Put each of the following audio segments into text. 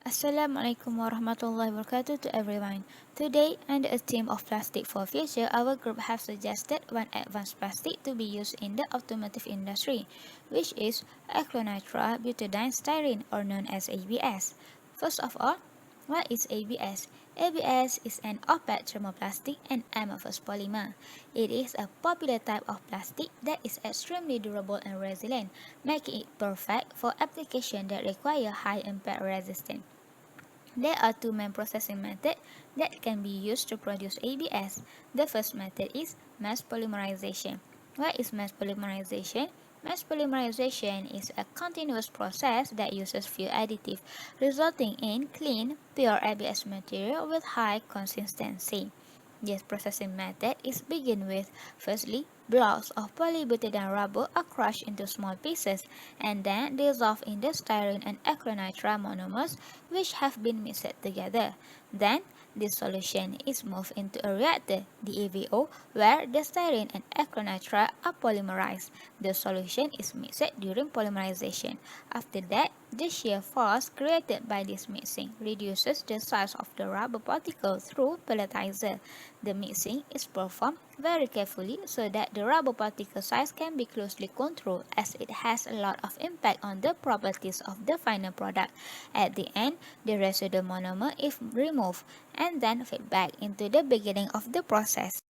Assalamualaikum warahmatullahi wabarakatuh to everyone. Today, under a theme of plastic for future, our group has suggested one advanced plastic to be used in the automotive industry, which is acrylonitrile butadiene styrene, or known as ABS. First of all, what is ABS? ABS is an opaque thermoplastic and amorphous polymer. It is a popular type of plastic that is extremely durable and resilient, making it perfect for applications that require high impact resistance. There are two main processing methods that can be used to produce ABS. The first method is mass polymerization. What is mass polymerization? Mass polymerization is a continuous process that uses few additives, resulting in clean, pure ABS material with high consistency. This processing method is begin with, firstly, blocks of polybutadiene rubber are crushed into small pieces and then dissolved in the styrene and acrylonitrile monomers which have been mixed together. Then, this solution is moved into a reactor, the EVO, where the styrene and acrylonitrile are polymerized. The solution is mixed during polymerization. After that, the shear force created by this mixing reduces the size of the rubber particle through pelletizer. The mixing is performed very carefully so that the rubber particle size can be closely controlled as it has a lot of impact on the properties of the final product. At the end, the residual monomer is removed and then fed back into the beginning of the process.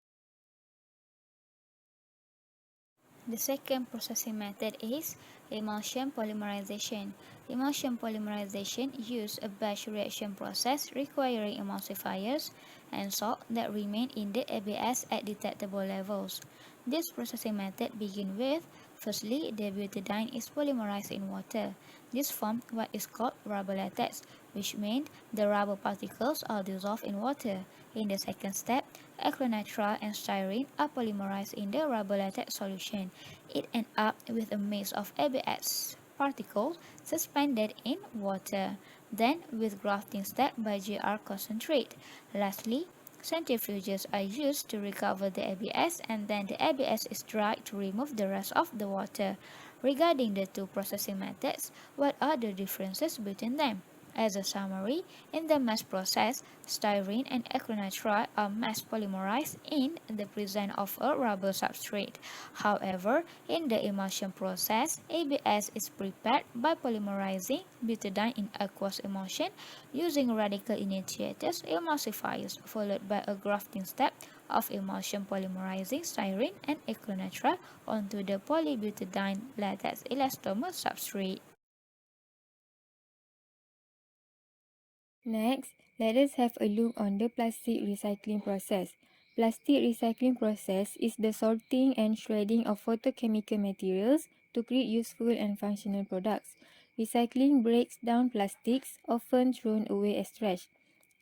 The second processing method is emulsion polymerization. Emulsion polymerization uses a batch reaction process requiring emulsifiers and salt that remain in the ABS at detectable levels. This processing method begins with, firstly, the butadiene is polymerized in water. This forms what is called rubber latex, which means the rubber particles are dissolved in water. In the second step, acrylonitrile and styrene are polymerized in the rubber latex solution. It ends up with a mix of ABS particles suspended in water. Then, with grafting step by GR concentrate. Lastly, centrifuges are used to recover the ABS and then the ABS is dried to remove the rest of the water. Regarding the two processing methods, what are the differences between them? As a summary, in the mass process, styrene and acrylonitrile are mass polymerized in the presence of a rubber substrate. However, in the emulsion process, ABS is prepared by polymerizing butadiene in aqueous emulsion using radical initiators emulsifiers, followed by a grafting step of emulsion polymerizing styrene and acrylonitrile onto the polybutadiene latex elastomer substrate. Next, let us have a look on the plastic recycling process. Plastic recycling process is the sorting and shredding of photochemical materials to create useful and functional products. Recycling breaks down plastics often thrown away as trash.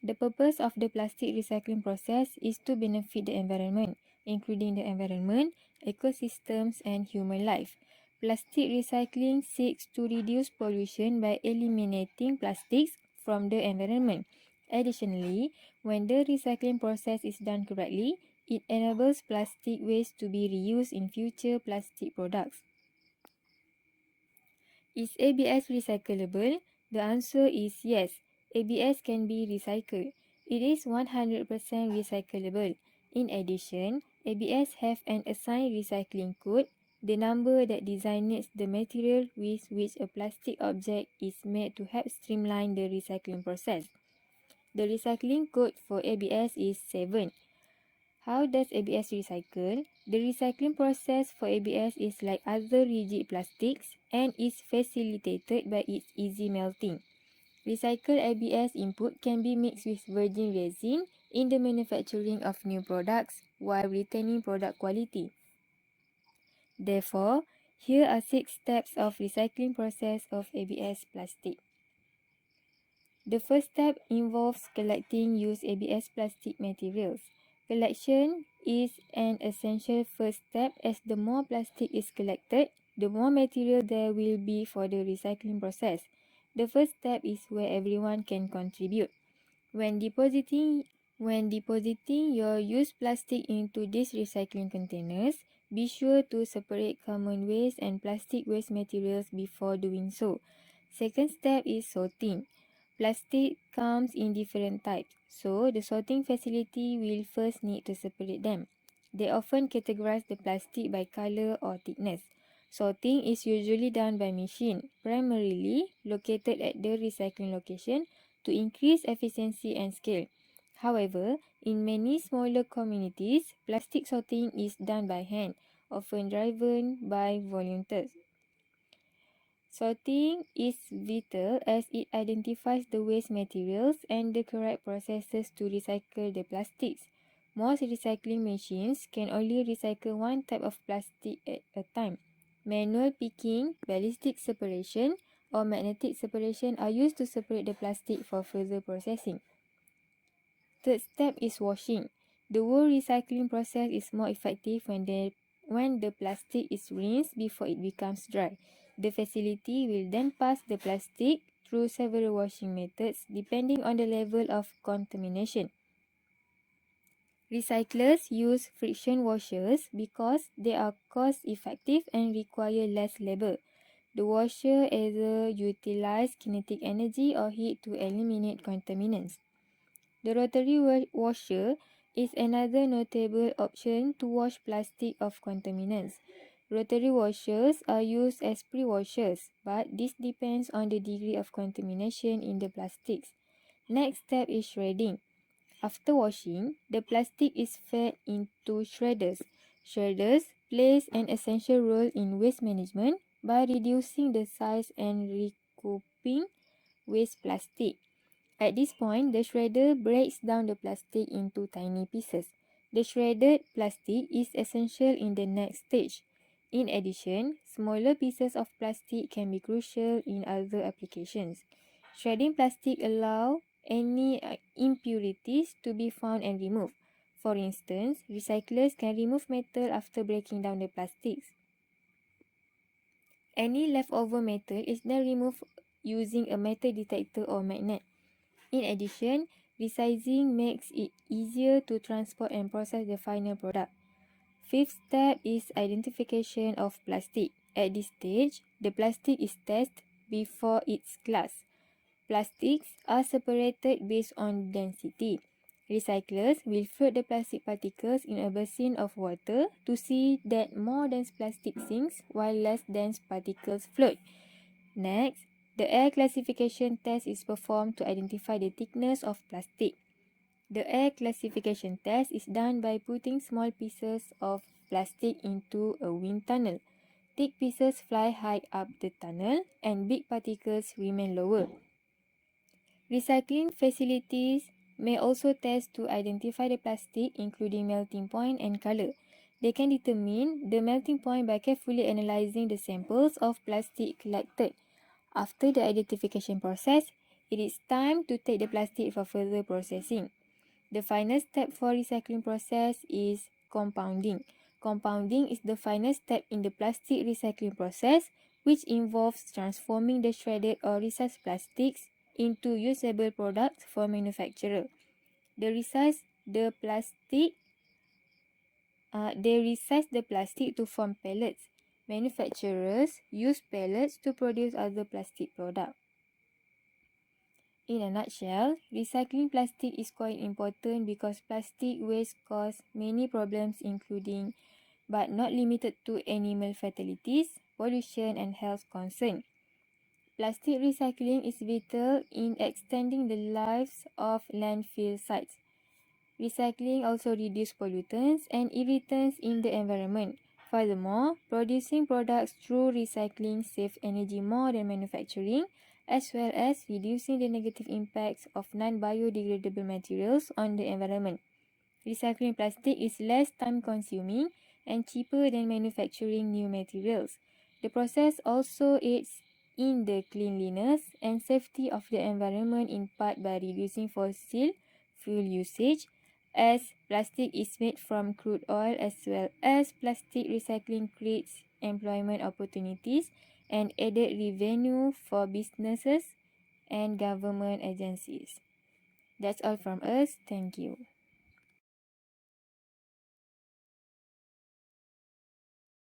The purpose of the plastic recycling process is to benefit the environment, including the environment, ecosystems, and human life. Plastic recycling seeks to reduce pollution by eliminating plastics from the environment. Additionally, when the recycling process is done correctly, it enables plastic waste to be reused in future plastic products. Is ABS recyclable? The answer is yes. ABS can be recycled. It is 100% recyclable. In addition, ABS have an assigned recycling code, the number that designates the material with which a plastic object is made to help streamline the recycling process. The recycling code for ABS is 7. How does ABS recycle? The recycling process for ABS is like other rigid plastics and is facilitated by its easy melting. Recycled ABS input can be mixed with virgin resin in the manufacturing of new products while retaining product quality. Therefore, here are 6 steps of recycling process of ABS plastic. The first step involves collecting used ABS plastic materials. Collection is an essential first step as the more plastic is collected, the more material there will be for the recycling process. The first step is where everyone can contribute. When depositing your used plastic into these recycling containers, be sure to separate common waste and plastic waste materials before doing so. Second step is sorting. Plastic comes in different types, so the sorting facility will first need to separate them. They often categorize the plastic by color or thickness. Sorting is usually done by machine, primarily located at the recycling location to increase efficiency and scale. However, in many smaller communities, plastic sorting is done by hand, often driven by volunteers. Sorting is vital as it identifies the waste materials and the correct processes to recycle the plastics. Most recycling machines can only recycle one type of plastic at a time. Manual picking, ballistic separation, or magnetic separation are used to separate the plastic for further processing. Third step is washing. The whole recycling process is more effective when the plastic is rinsed before it becomes dry. The facility will then pass the plastic through several washing methods depending on the level of contamination. Recyclers use friction washers because they are cost effective and require less labor. The washer either utilize kinetic energy or heat to eliminate contaminants. The rotary washer is another notable option to wash plastic of contaminants. Rotary washers are used as pre-washers, but this depends on the degree of contamination in the plastics. Next step is shredding. After washing, the plastic is fed into shredders. Shredders plays an essential role in waste management by reducing the size and recouping waste plastic. At this point, the shredder breaks down the plastic into tiny pieces. The shredded plastic is essential in the next stage. In addition, smaller pieces of plastic can be crucial in other applications. Shredding plastic allows any impurities to be found and removed. For instance, recyclers can remove metal after breaking down the plastics. Any leftover metal is then removed using a metal detector or magnet. In addition, resizing makes it easier to transport and process the final product. Fifth step is identification of plastic. At this stage, the plastic is tested before its class. Plastics are separated based on density. Recyclers will float the plastic particles in a basin of water to see that more dense plastic sinks while less dense particles float. Next, the air classification test is performed to identify the thickness of plastic. The air classification test is done by putting small pieces of plastic into a wind tunnel. Thick pieces fly high up the tunnel and big particles remain lower. Recycling facilities may also test to identify the plastic, including melting point and color. They can determine the melting point by carefully analyzing the samples of plastic collected. After the identification process, it is time to take the plastic for further processing. The final step for recycling process is compounding. Compounding is the final step in the plastic recycling process, which involves transforming the shredded or resized plastics into usable products for manufacturer. They resize the plastic to form pellets. Manufacturers use pellets to produce other plastic products. In a nutshell, recycling plastic is quite important because plastic waste causes many problems including but not limited to animal fatalities, pollution and health concerns. Plastic recycling is vital in extending the lives of landfill sites. Recycling also reduces pollutants and irritants in the environment. Furthermore, producing products through recycling saves energy more than manufacturing, as well as reducing the negative impacts of non-biodegradable materials on the environment. Recycling plastic is less time-consuming and cheaper than manufacturing new materials. The process also aids in the cleanliness and safety of the environment in part by reducing fossil fuel usage, as plastic is made from crude oil, as well as plastic recycling creates employment opportunities and added revenue for businesses and government agencies. That's all from us. Thank you.